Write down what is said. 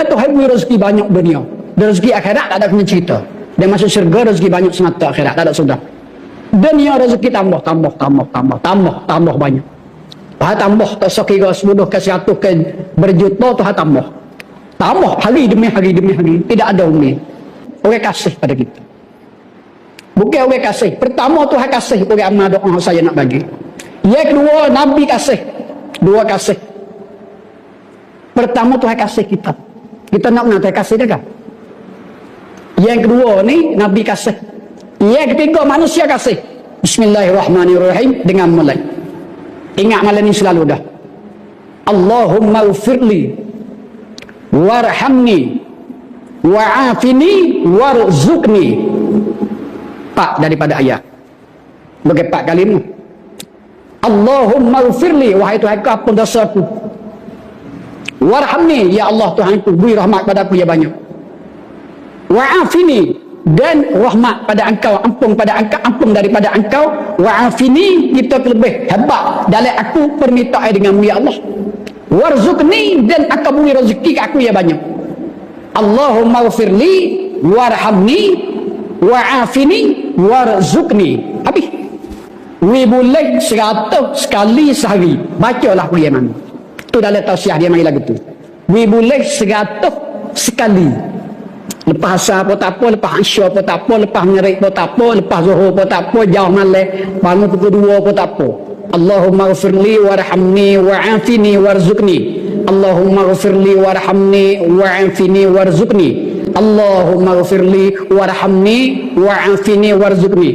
Dan Tuhan beri rezeki banyak dunia. Dan rezeki akhirat tak ada kena cerita. Dia masuk syurga rezeki banyak semata akhirat tak ada sudah. Dunia rezeki tambah banyak. Tuhan tambah tak sekira 10 ke 100 ke berjuta Tuhan tambah. Tambah hari demi hari. Tidak ada umi. Orang kasih pada kita. Bukan orang kasih. Pertama Tuhan kasih orang amal doa saya nak bagi. Yang kedua Nabi kasih. Dua kasih. Pertama Tuhan kasih kita. Kita nak Tuhan kasih dia kan? Yang kedua ni Nabi kasih. Yang ketiga manusia kasih. Bismillahirrahmanirrahim dengan mulai. Ingat malam ni selalu dah. Allahumma ufirli warhamni wa'afini warzuqni. Pak daripada ayat. Bagi pak kalimah. Allahumma ufirli, wahai Tuhan ku ampun dosa aku. Warhamni, ya Allah Tuhan ku, beri rahmat pada aku ya banyak. Wa'afini, dan rahmat pada engkau, ampun daripada engkau. Wa'afini, kita lebih hebat dalam aku permintaan denganmu ya Allah. Warzuqni, dan engkau beri rezeki ke aku ya banyak. Allahumma ufirli warhamni wa'afini warzuqni. Habis. Boleh 100 sekali sehari. Bacalah kuliah mana. Itu dalam tausiah dia mari lagu tu. Boleh 100 sekali. Lepas asar pun tak apa, lepas isya pun tak apa, lepas maghrib pun tak apa, lepas zuhur pun tak apa, jauh malam, bangun pukul 2 pun tak apa. Allahumma ghfirli warhamni wa'afini warzuqni. Allahumma ghfirli warhamni wa'afini warzuqni. Allahumma ghfirli warhamni wa'afini warzuqni.